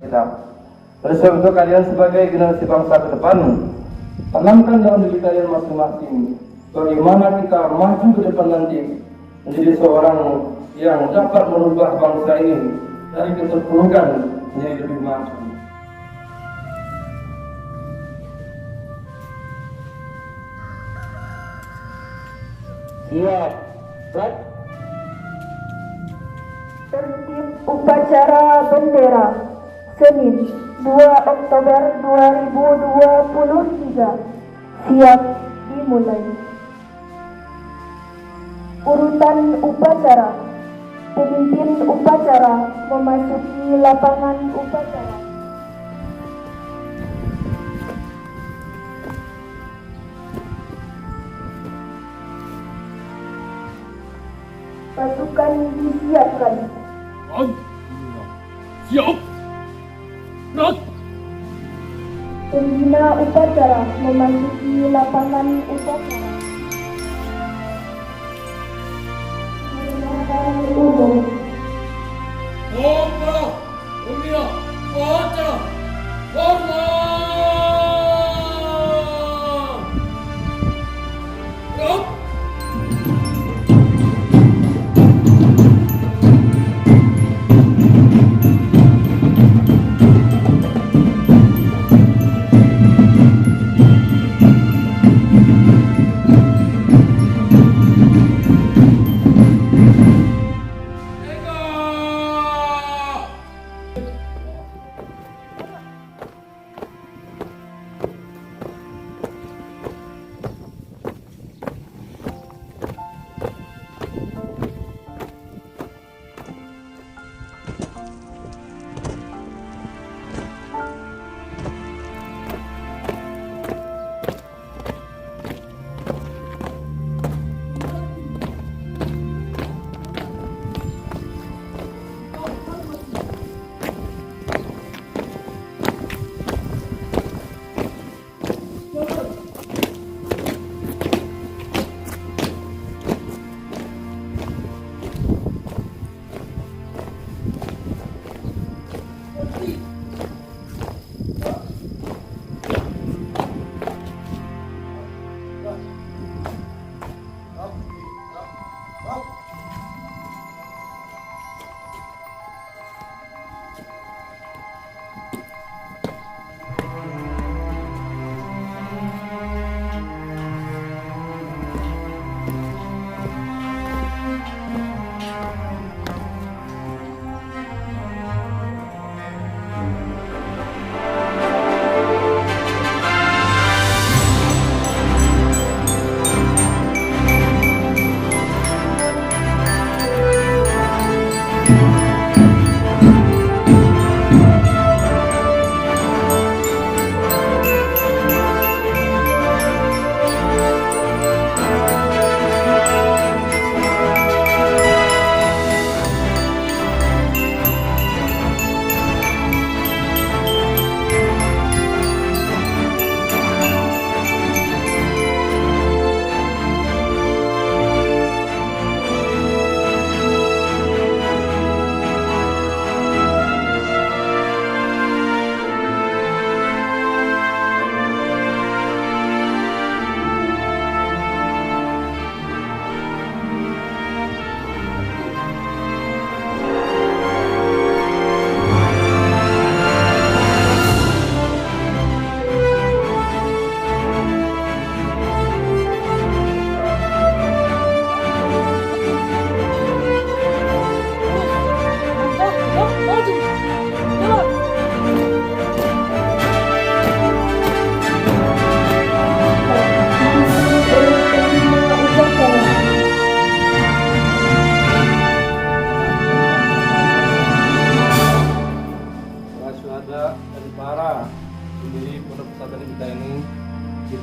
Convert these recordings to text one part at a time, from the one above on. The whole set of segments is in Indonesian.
kita. Oleh sebab itu kalian sebagai generasi bangsa ke depan, tanamkan dalam diri kalian masing-masing bagaimana kita maju ke depan nanti menjadi seorang yang dapat merubah bangsa ini dari keterpurukan menjadi lebih maju. Siap, Brad. Tertib upacara bendera Senin 2 Oktober 2023 siap dimulai. Urutan upacara. Pemimpin upacara memasuki lapangan upacara. Pasukan disiapkan. Siap. Brad. Pembina upacara memasuki lapangan upacara. Umum. Upacara. Pembina upacara. Hormat. Brad.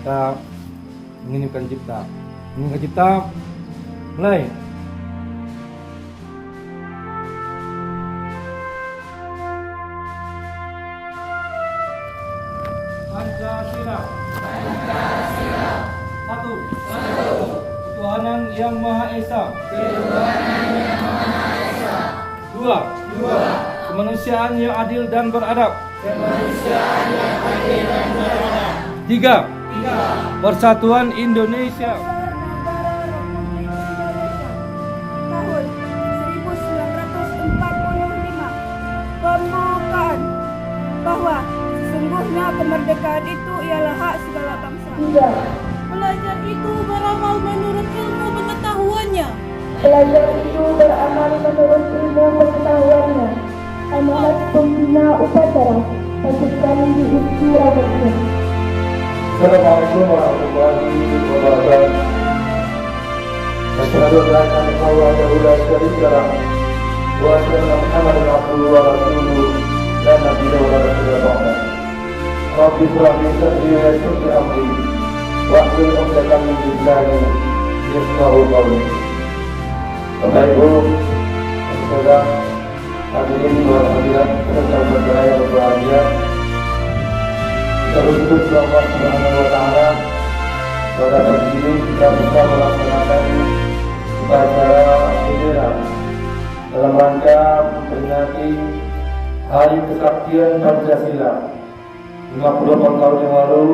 kita menginginkan cipta. Menginginkan cipta, mulai. Pancasila. Pancasila. Satu. Ketuhanan Yang Maha Esa. Ketuhanan Yang Maha Esa. Dua. Kemanusiaan yang adil dan beradab. Kemanusiaan yang adil dan beradab. 3. Persatuan Indonesia. Negara Republik Indonesia tahun 1945. Pembukaan bahwa sesungguhnya kemerdekaan itu ialah hak segala bangsa. 3. Pelajar itu beramal menurut ilmu pengetahuannya. Pelajar itu beramal menurut ilmu pengetahuannya. Amanat pembina upacara lanjutkan diisi ragatnya. Assalamualaikum warahmatullahi wabarakatuh. Asyhadu an la ilaha illallah wahdahu la syarika lah wa asyhadu anna Muhammadan abduhu wa rasuluh la nabiyya wa la rasulullah ba'da. Rabbi shrah li sadri wa yassir li amri wahlul 'uqdatam min lisani yafqahu qawli. Bapak Ibu, saudara hadirin dan hadirat serta saudara yang berbahagia, kita bersyukur kepada Allah Subhanahu wa Ta'ala pada pagi ini kita bisa melaksanakan upacara bendera dalam rangka memperingati Hari Kesaktian Pancasila. 58 tahun yang lalu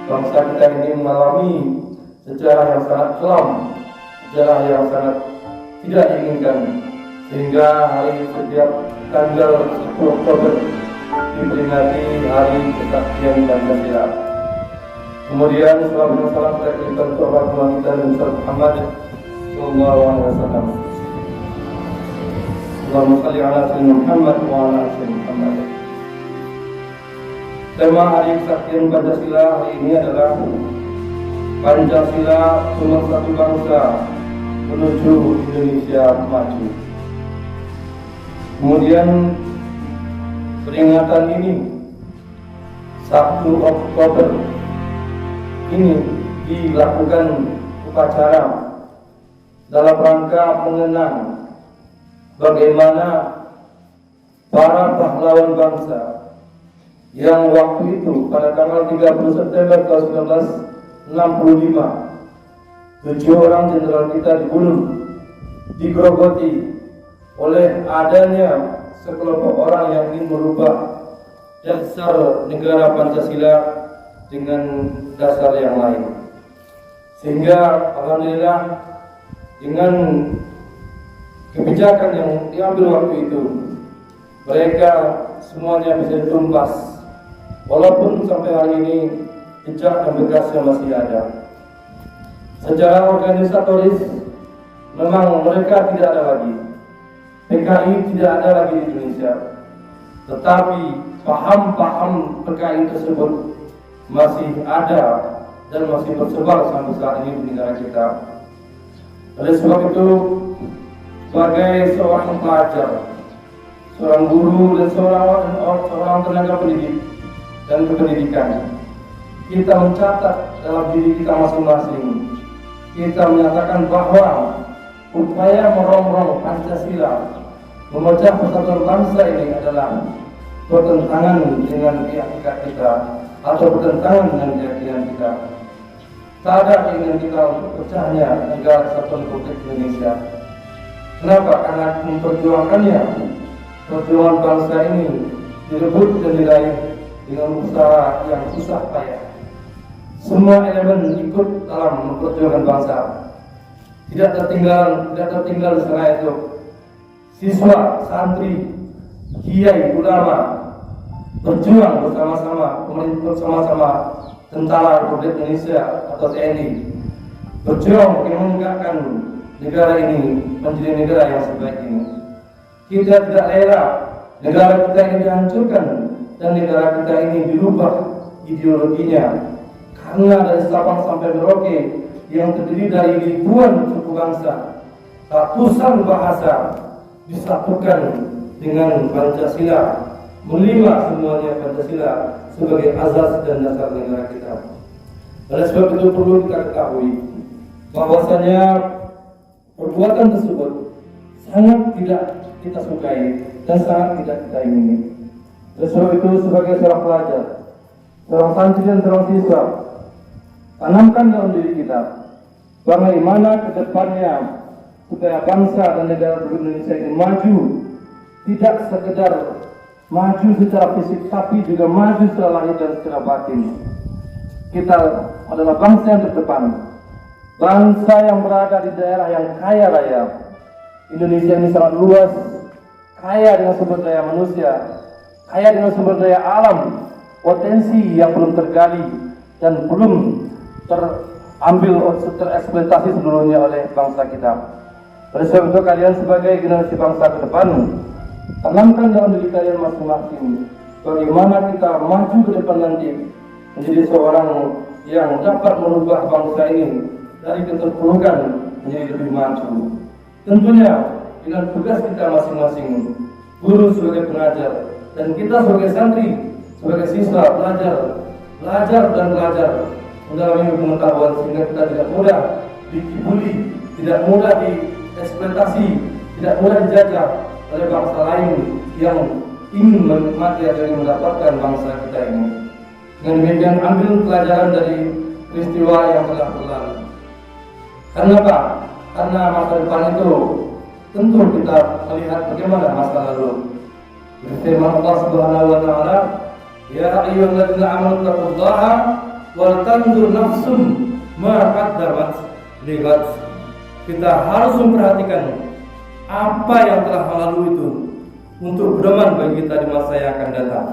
bangsa kita ini mengalami sejarah yang sangat kelam, sejarah yang sangat tidak diinginkan, sehingga hari setiap tanggal 10 Oktober diperingati Hari Kesaktian Pancasila. Kemudian salam dan salam kita kirimkan untuk Rasulullah kita Nabi Muhammad sallallahu alaihi wasallam. Allahumma shalli ala sayyidina Muhammad wa ala ali sayyidina Muhammad. Tema Hari Kesaktian Pancasila hari ini adalah Pancasila Pemersatu Bangsa menuju Indonesia maju. Kemudian peringatan ini 1 Oktober ini dilakukan upacara dalam rangka mengenang bagaimana para pahlawan bangsa yang waktu itu pada tanggal 30 September tahun 1965 7 orang jenderal kita dibunuh, digerogoti oleh adanya sekelompok orang yang ingin merubah dasar negara Pancasila dengan dasar yang lain. Sehingga alhamdulillah dengan kebijakan yang diambil waktu itu, mereka semuanya bisa ditumpas. Walaupun sampai hari ini jejak dan bekasnya masih ada. Secara organisatoris memang mereka tidak ada lagi. PKI tidak ada lagi di Indonesia. Tetapi paham-paham PKI tersebut masih ada dan masih tersebar sampai saat ini di negara kita. Oleh sebab itu, sebagai seorang pelajar, seorang guru dan seorang tenaga pendidik dan kependidikan, kita mencatat dalam diri kita masing-masing. Kita menyatakan bahwa upaya merongrong Pancasila, memecah persatuan bangsa ini adalah bertentangan dengan keyakinan kita atau bertentangan dengan keyakinan kita. Tak ada keinginan kita untuk pecahnya negara kesatuan Republik Indonesia. Kenapa? Karena memperjuangkannya, perjuangan bangsa ini direbut dan diraih dengan usaha yang susah payah. Semua elemen ikut dalam memperjuangkan bangsa. Tidak tertinggal selain itu siswa, santri, kiai, ulama berjuang bersama-sama, pemerintah bersama-sama, tentara Republik Indonesia atau TNI berjuang untuk menegakkan negara ini menjadi negara yang sebaik ini. Kita tidak rela negara kita ini dihancurkan dan negara kita ini dirubah ideologinya, karena dari Sabang sampai Merauke yang terdiri dari ribuan suku bangsa, ratusan bahasa disatukan dengan Pancasila, melima semuanya Pancasila sebagai azas dan dasar negara kita. Oleh sebab itu perlu kita ketahui bahwasanya perbuatan tersebut sangat tidak kita sukai dan sangat tidak kita ingini. Oleh sebab itu sebagai seorang pelajar, seorang santri dan seorang siswa, tanamkan dalam diri kita bagaimana ke depannya supaya bangsa dan negara Republik Indonesia ini maju tidak sekedar maju secara fisik, tapi juga maju secara lahir dan secara batin. Kita adalah bangsa yang terdepan, bangsa yang berada di daerah yang kaya raya. Indonesia ini sangat luas, kaya dengan sumber daya manusia, kaya dengan sumber daya alam, potensi yang belum tergali dan belum tereksploitasi seluruhnya oleh bangsa kita. Oleh sebab itu, kalian sebagai generasi bangsa ke depan, tanamkan dalam diri kalian masing-masing bagaimana kita maju ke depan nanti menjadi seorang yang dapat merubah bangsa ini dari keterpurukan menjadi lebih maju. Tentunya dengan tugas kita masing-masing, guru sebagai pengajar dan kita sebagai santri, sebagai siswa belajar dan belajar mendalami pengetahuan sehingga kita tidak mudah dikibuli, tidak mudah dieksploitasi, tidak mudah dijajah oleh bangsa lain yang ingin menikmati atau ingin mendapatkan bangsa kita ini. Dengan demikian, ambil pelajaran dari peristiwa yang telah berlalu. Karena apa? Karena masa depan itu tentu kita melihat bagaimana masa lalu. Firman Allah Subhanahu wa taala, "Ya ayyuhalladzina amanu taqullaha wal tanzur nafsum ma qaddamat lighad." Kita harus memperhatikan apa yang telah lalu itu untuk berteman bagi kita di masa yang akan datang.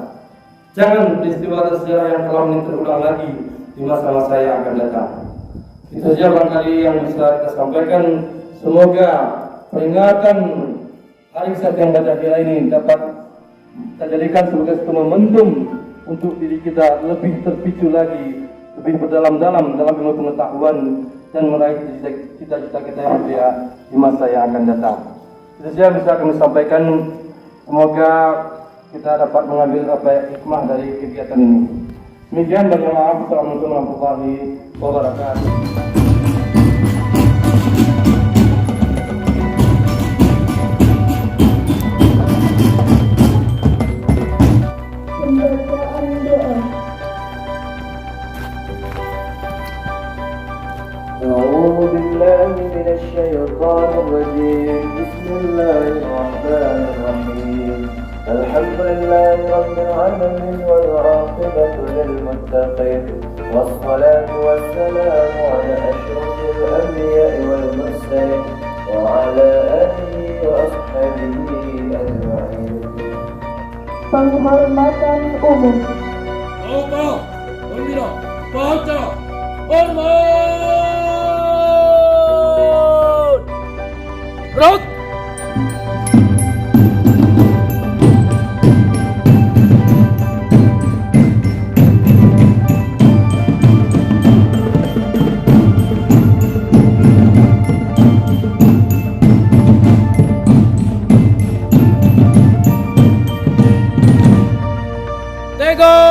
Jangan peristiwa dan sejarah yang telah ini terulang lagi di masa-masa yang akan datang. Itu saja barangkali yang bisa kita sampaikan. Semoga peringatan Hari Kesehatan Pancasila ini dapat kita jadikan sebagai satu momentum untuk diri kita lebih terpicu lagi, lebih berdalam-dalam dalam ilmu pengetahuan dan meraih cita-cita kita yang mulia di masa yang akan datang. Itu saja bisa kami sampaikan. Semoga kita dapat mengambil hikmah dari kegiatan ini. Demikian, banyak maaf. Assalamualaikum warahmatullahi wabarakatuh. Pembacaan doa. أعوذ بالله من الشيطان الرجيم. بسم الله الرحمن الرحيم. الحمد لله رب العالمين والعاقبة للمتقين والصلاة والسلام على أشرف الأنبياء والمرسلين وعلى آله وأصحابه أجمعين. Penghormatan umum. Oka, Omira, baca, hormat! Rot! Tego!